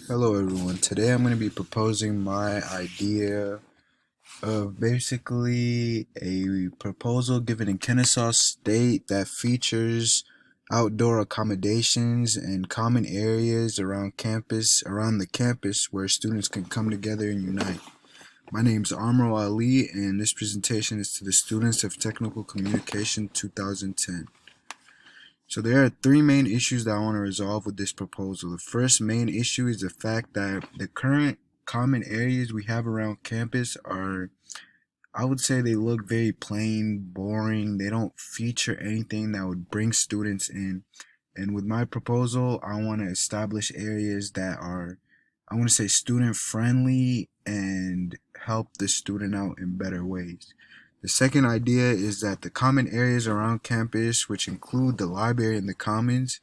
Hello everyone. Today I'm going to be proposing my idea of basically a proposal given in Kennesaw State that features outdoor accommodations and common areas around the campus where students can come together and unite. My name is Amro Ali and this presentation is to the students of Technical Communication 2010. So there are three main issues that I want to resolve with this proposal. The first main issue is the fact that the current common areas we have around campus are, I would say, they look very plain, boring. They don't feature anything that would bring students in. And with my proposal, I want to establish areas that are, I want to say, student friendly and help the student out in better ways. The second idea is that the common areas around campus, which include the library and the commons,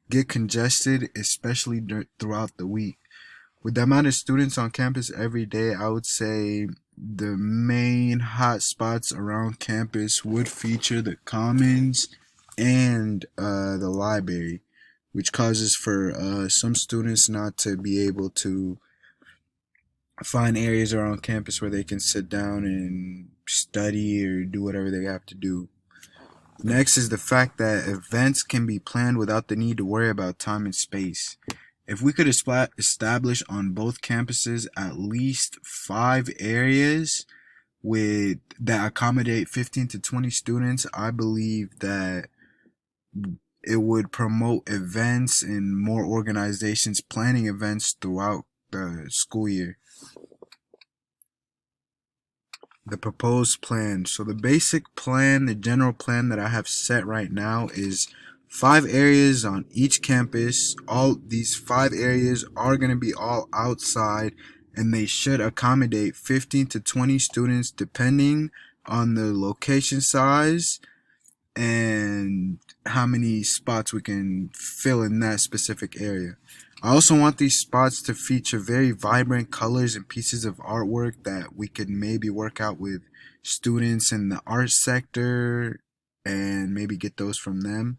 get congested, especially throughout the week. With the amount of students on campus every day, I would say the main hot spots around campus would feature the commons and the library, which causes for some students not to be able to find areas around campus where they can sit down and study or do whatever they have to do. Next is the fact that events can be planned without the need to worry about time and space. If we could establish on both campuses at least 5 areas with that accommodate 15 to 20 students, I believe that it would promote events and more organizations planning events throughout the school year. The proposed plan. So the basic plan, the general plan that I have set right now is 5 areas on each campus. All these 5 areas are going to be all outside and they should accommodate 15 to 20 students depending on the location size and how many spots we can fill in that specific area. I also want these spots to feature very vibrant colors and pieces of artwork that we could maybe work out with students in the art sector and maybe get those from them.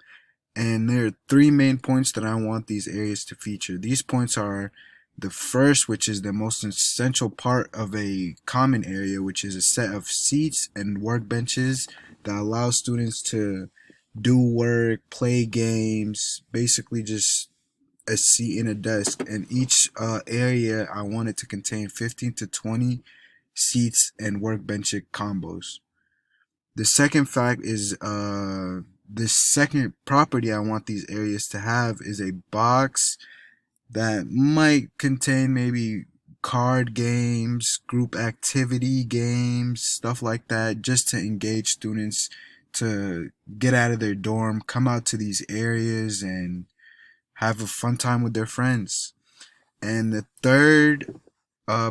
And there are three main points that I want these areas to feature. These points are the first, which is the most essential part of a common area, which is a set of seats and workbenches that allow students to do work, play games, basically just a seat and a desk. And each area, I want it to contain 15 to 20 seats and workbench combos. The second fact is the second property I want these areas to have is a box that might contain maybe card games, group activity games, stuff like that, just to engage students to get out of their dorm, come out to these areas and have a fun time with their friends. And the third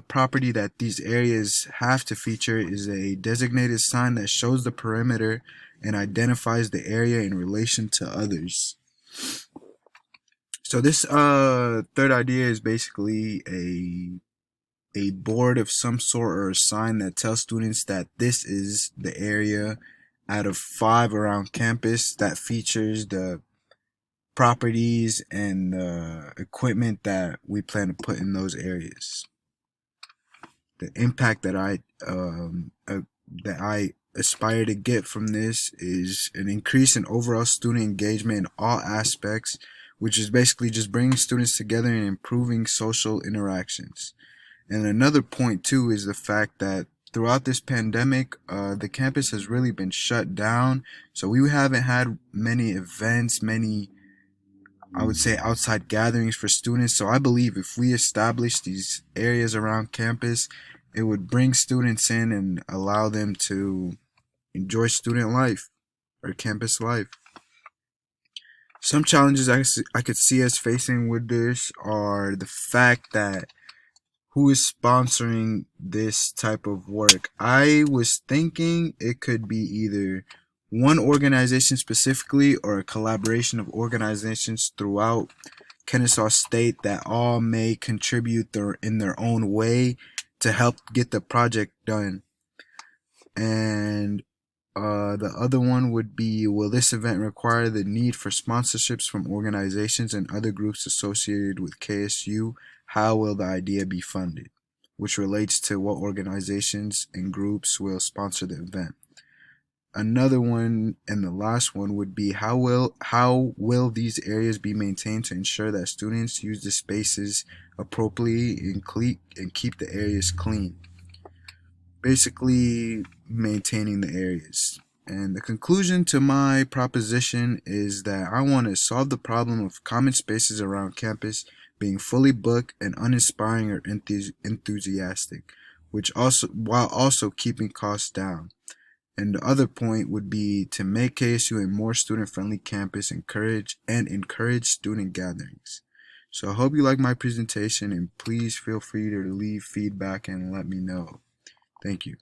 property that these areas have to feature is a designated sign that shows the perimeter and identifies the area in relation to others. So this third idea is basically a board of some sort or a sign that tells students that this is the area out of 5 around campus that features the properties and the equipment that we plan to put in those areas. The impact that I aspire to get from this is an increase in overall student engagement in all aspects, which is basically just bringing students together and improving social interactions. And another point too is the fact that throughout this pandemic, the campus has really been shut down. So we haven't had many events, many, I would say, outside gatherings for students. So I believe if we establish these areas around campus, it would bring students in and allow them to enjoy student life or campus life. Some challenges I could see us facing with this are the fact that who is sponsoring this type of work. I was thinking it could be either one organization specifically or a collaboration of organizations throughout Kennesaw State that all may contribute in their own way to help get the project done. And The other one would be, will this event require the need for sponsorships from organizations and other groups associated with KSU? How will the idea be funded? Which relates to what organizations and groups will sponsor the event. Another one and the last one would be, how will these areas be maintained to ensure that students use the spaces appropriately and keep the areas clean? Basically maintaining the areas. And the conclusion to my proposition is that I want to solve the problem of common spaces around campus being fully booked and uninspiring or enthusiastic, which also while also keeping costs down. And the other point would be to make KSU a more student-friendly campus, encourage student gatherings. So I hope you like my presentation, and please feel free to leave feedback and let me know. Thank you.